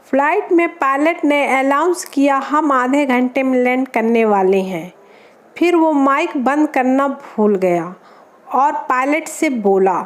Flight में pilot ने announce किया, हम आधे घंटे में लैंड करने वाले हैं। फिर वो माइक बंद करना भूल गया और पायलट से बोला,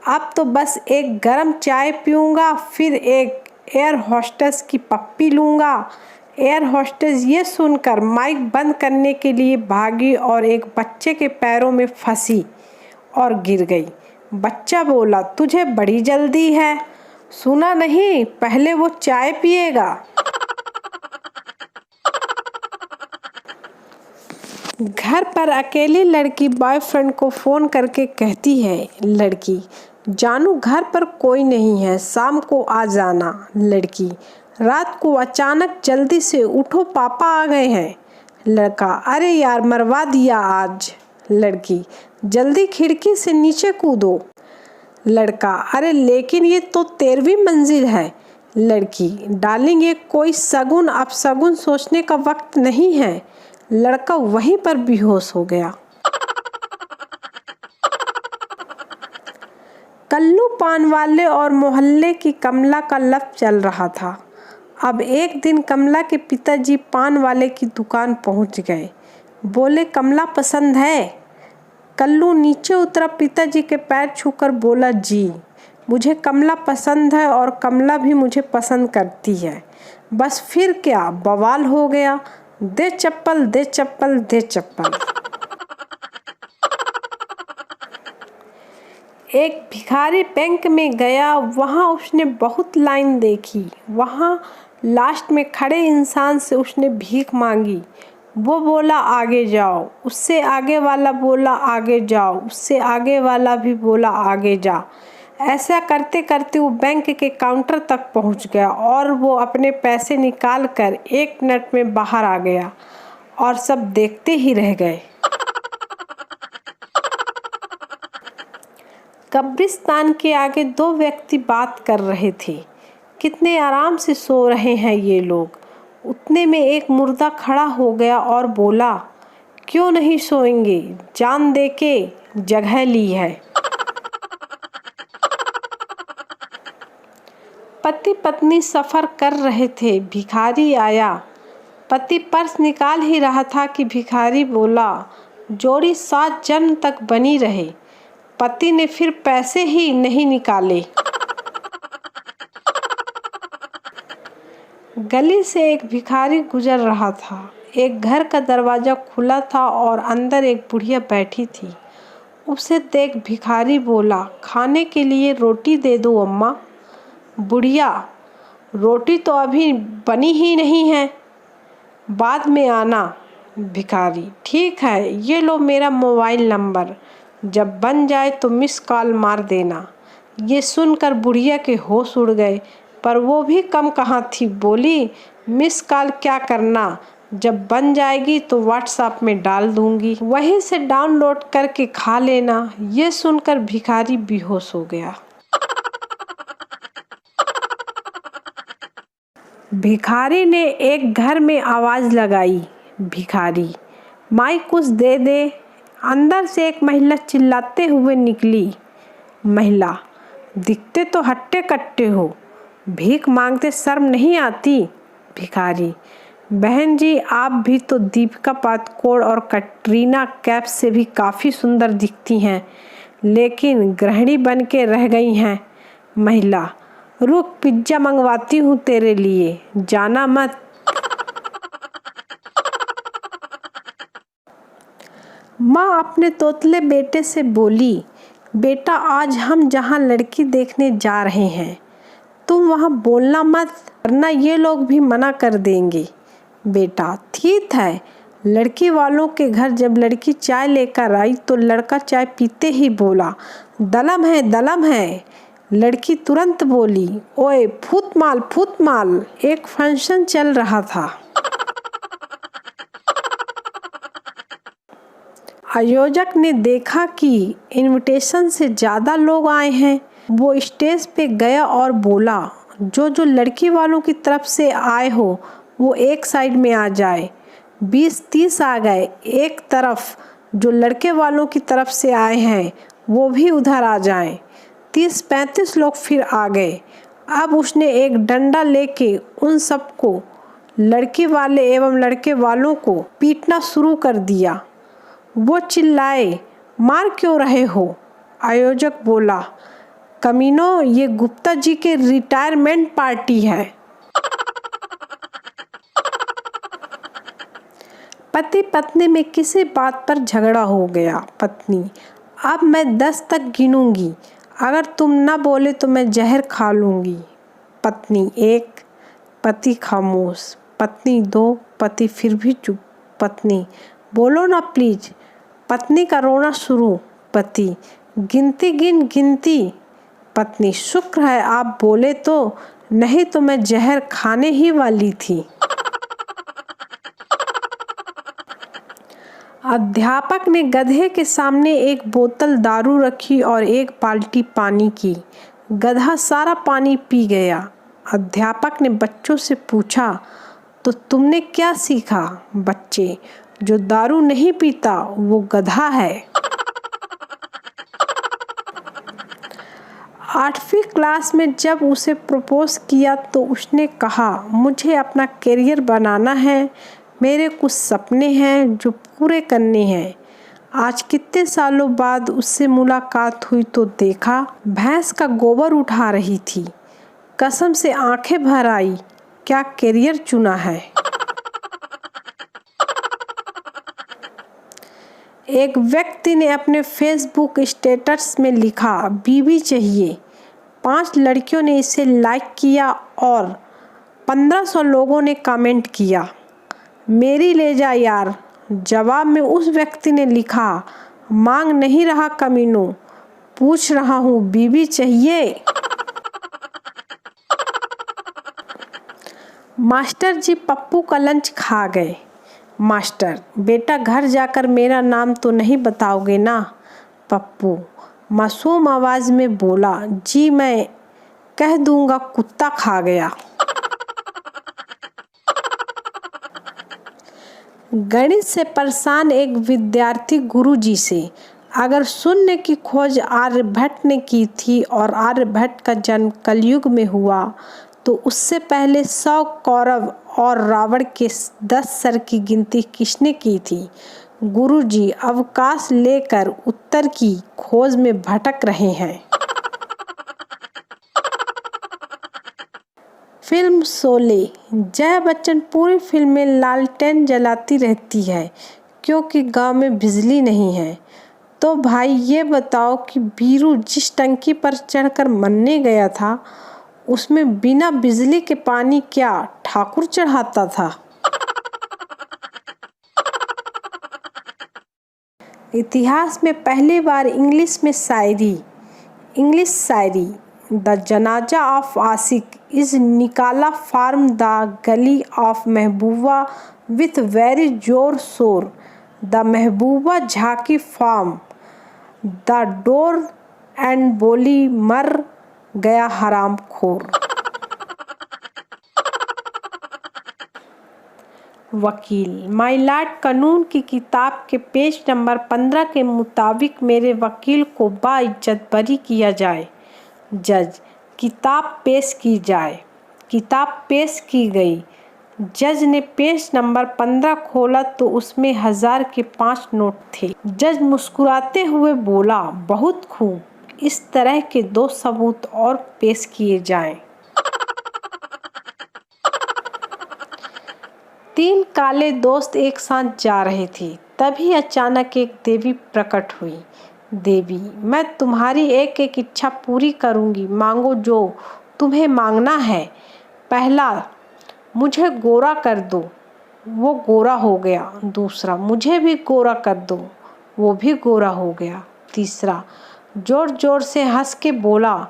अब तो बस एक गरम चाय पीऊँगा, फिर एक एयर होस्टेस की पप्पी लूँगा। एयर होस्टेस ये सुनकर माइक बंद करने के लिए भागी और एक बच्चे के पैरों में फंसी और गिर गई। बच्चा बोला, तुझे बड़ी जल्दी है, सुना नहीं, पहले वो चाय पिएगा। घर पर अकेली लड़की बॉयफ्रेंड को फ़ोन करके कहती है, लड़की, जानू घर पर कोई नहीं है, शाम को आ जाना। लड़की, रात को अचानक जल्दी से उठो, पापा आ गए हैं। लड़का, अरे यार मरवा दिया आज। लड़की, जल्दी खिड़की से नीचे कूदो। लड़का, अरे लेकिन ये तो 13वीं मंजिल है। लड़की, डार्लिंग ये कोई शगुन अपशगुन सोचने का वक्त नहीं है। लड़का वहीं पर बेहोश हो गया। कल्लू पान वाले और मोहल्ले की कमला का लफ चल रहा था। अब एक दिन कमला के पिताजी पान वाले की दुकान पहुंच गए। बोले, कमला पसंद है? कल्लू नीचे उतरा, पिताजी के पैर छूकर बोला, जी मुझे कमला पसंद है और कमला भी मुझे पसंद करती है। बस फिर क्या बवाल हो गया, दे चप्पल दे चप्पल दे चप्पल। एक भिखारी बैंक में गया, वहाँ उसने बहुत लाइन देखी। वहाँ लास्ट में खड़े इंसान से उसने भीख मांगी। वो बोला, आगे जाओ। उससे आगे वाला बोला, आगे जाओ। उससे आगे वाला भी बोला, आगे जा। ऐसा करते करते वो बैंक के काउंटर तक पहुंच गया और वो अपने पैसे निकाल कर 1 मिनट में बाहर आ गया और सब देखते ही रह गए। कब्रिस्तान के आगे 2 व्यक्ति बात कर रहे थे। कितने आराम से सो रहे हैं ये लोग। उतने में एक मुर्दा खड़ा हो गया और बोला, क्यों नहीं सोएंगे, जान दे के जगह ली है। पति पत्नी सफ़र कर रहे थे, भिखारी आया। पति पर्स निकाल ही रहा था कि भिखारी बोला, जोड़ी 7 जन्म तक बनी रहे। पति ने फिर पैसे ही नहीं निकाले। गली से एक भिखारी गुजर रहा था। एक घर का दरवाज़ा खुला था और अंदर एक बुढ़िया बैठी थी। उसे देख भिखारी बोला, खाने के लिए रोटी दे दो अम्मा। बुढ़िया, रोटी तो अभी बनी ही नहीं है, बाद में आना। भिखारी, ठीक है, ये लो मेरा मोबाइल नंबर, जब बन जाए तो मिस कॉल मार देना। ये सुनकर बुढ़िया के होश उड़ गए, पर वो भी कम कहाँ थी। बोली, मिस कॉल क्या करना, जब बन जाएगी तो व्हाट्सएप में डाल दूंगी, वहीं से डाउनलोड करके खा लेना। ये सुनकर भिखारी बेहोश हो गया। भिखारी ने एक घर में आवाज़ लगाई, भिखारी, माई कुछ दे दे। अंदर से एक महिला चिल्लाते हुए निकली। महिला, दिखते तो हट्टे कट्टे हो, भीख मांगते शर्म नहीं आती। भिखारी, बहन जी आप भी तो दीपिका पादुकोण और कटरीना कैफ से भी काफ़ी सुंदर दिखती हैं, लेकिन गृहिणी बन के रह गई हैं। महिला, रुक पिज्ज़ा मंगवाती हूँ तेरे लिए, जाना मत। माँ अपने तोतले बेटे से बोली, बेटा आज हम जहाँ लड़की देखने जा रहे हैं, तुम वहाँ बोलना मत, वरना ये लोग भी मना कर देंगे। बेटा, ठीक है। लड़की वालों के घर जब लड़की चाय लेकर आई तो लड़का चाय पीते ही बोला, दलम है दलम है। लड़की तुरंत बोली, ओए फूट माल फूट माल। एक फंक्शन चल रहा था। आयोजक ने देखा कि इनविटेशन से ज़्यादा लोग आए हैं। वो स्टेज पे गया और बोला, जो जो लड़की वालों की तरफ से आए हो वो एक साइड में आ जाए। 20-30 आ गए एक तरफ, जो लड़के वालों की तरफ से आए हैं वो भी उधर आ जाएं। 30-35 लोग फिर आ गए अब उसने एक डंडा लेके उन सबको, लड़की वाले एवं लड़के वालों को पीटना शुरू कर दिया। वो चिल्लाए, मार क्यों रहे हो? आयोजक बोला, कमीनों, ये गुप्ता जी के रिटायरमेंट पार्टी है। पति पत्नी में किसी बात पर झगड़ा हो गया। पत्नी, अब मैं 10 तक गिनूंगी, अगर तुम न बोले तो मैं जहर खा लूंगी। पत्नी 1, पति खामोश। पत्नी 2, पति फिर भी चुप। पत्नी, बोलो ना प्लीज। पत्नी का रोना शुरू। पति, गिनती गिन गिनती। पत्नी, शुक्र है आप बोले तो, नहीं तो मैं जहर खाने ही वाली थी। अध्यापक ने गधे के सामने एक बोतल दारू रखी और एक बाल्टी पानी की। गधा सारा पानी पी गया। अध्यापक ने बच्चों से पूछा, तो तुमने क्या सीखा? बच्चे, जो दारू नहीं पीता वो गधा है। 8वीं क्लास में जब उसे प्रपोज किया तो उसने कहा, मुझे अपना करियर बनाना है, मेरे कुछ सपने हैं जो पूरे करने हैं। आज कितने सालों बाद उससे मुलाकात हुई तो देखा भैंस का गोबर उठा रही थी। कसम से आंखें भर आई, क्या करियर चुना है। एक व्यक्ति ने अपने फेसबुक स्टेटस में लिखा, बीवी चाहिए। 5 लड़कियों ने इसे लाइक किया और 1500 लोगों ने कमेंट किया, मेरी ले जा यार। जवाब में उस व्यक्ति ने लिखा, मांग नहीं रहा कमीनों, पूछ रहा हूँ बीवी चाहिए। मास्टर जी पप्पू का लंच खा गए। मास्टर, बेटा घर जाकर मेरा नाम तो नहीं बताओगे ना? पप्पू मासूम आवाज में बोला, जी मैं कह दूंगा, कुत्ता खा गया। गणित से परेशान एक विद्यार्थी गुरुजी से, अगर शून्य की खोज आर्यभट्ट ने की थी और आर्यभट्ट का जन्म कलयुग में हुआ तो उससे पहले 100 कौरव और रावण के 10 सर की गिनती किसने की थी? गुरुजी अवकाश लेकर उत्तर की खोज में भटक रहे हैं। फिल्म शोले। जया बच्चन पूरी फिल्म में लालटेन जलाती रहती है क्योंकि गांव में बिजली नहीं है। तो भाई ये बताओ कि बीरू जिस टंकी पर चढ़कर मरने गया था उसमें बिना बिजली के पानी क्या ठाकुर चढ़ाता था? इतिहास में पहली बार इंग्लिश शायरी द जनाजा ऑफ आशिक इज निकाला फ्रॉम द गली ऑफ महबूबा विथ वेरी जोर शोर द महबूबा झाकी फ्रॉम द डोर एंड बोली, मर गया हराम खोर। वकील। माय लॉर्ड कानून की किताब के पेज नंबर 15 के मुताबिक मेरे वकील को बाइज्जत बरी किया जाए। जज, किताब पेश की जाए। किताब पेश की गई। जज ने पेज नंबर 15 खोला तो उसमें 1000 के 5 नोट थे। जज मुस्कुराते हुए बोला, बहुत खूब, इस तरह के 2 सबूत और पेश किए जाएं। 3 काले दोस्त एक साथ जा रहे थे, तभी अचानक एक देवी प्रकट हुई। देवी, मैं तुम्हारी एक एक इच्छा पूरी करूंगी, मांगो जो तुम्हें मांगना है। पहला, मुझे गोरा कर दो, वो गोरा हो गया। दूसरा, मुझे भी गोरा कर दो, वो भी गोरा हो गया। तीसरा, जोर जोर से हंस के बोला,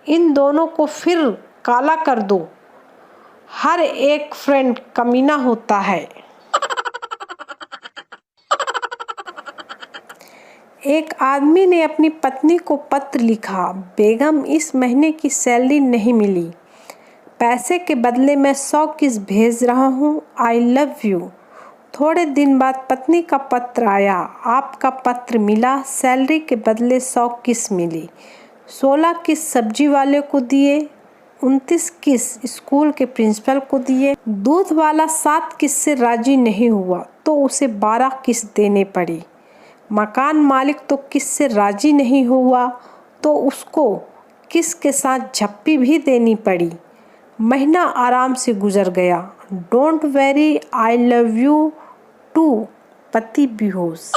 इन दोनों को फिर काला कर दो। हर एक फ्रेंड कमीना होता है। एक आदमी ने अपनी पत्नी को पत्र लिखा, बेगम इस महीने की सैलरी नहीं मिली, पैसे के बदले मैं 100 किस भेज रहा हूँ, आई लव यू। थोड़े दिन बाद पत्नी का पत्र आया, आपका पत्र मिला, सैलरी के बदले 100 किस मिली। 16 किस सब्जी वाले को दिए, 29 किस स्कूल के प्रिंसिपल को दिए। दूध वाला 7 किस से राजी नहीं हुआ तो उसे 12 किस देने पड़ी। मकान मालिक तो किस से राजी नहीं हुआ तो उसको किस के साथ झप्पी भी देनी पड़ी। महीना आराम से गुजर गया। Don't worry, I love you too. पति बेहोश।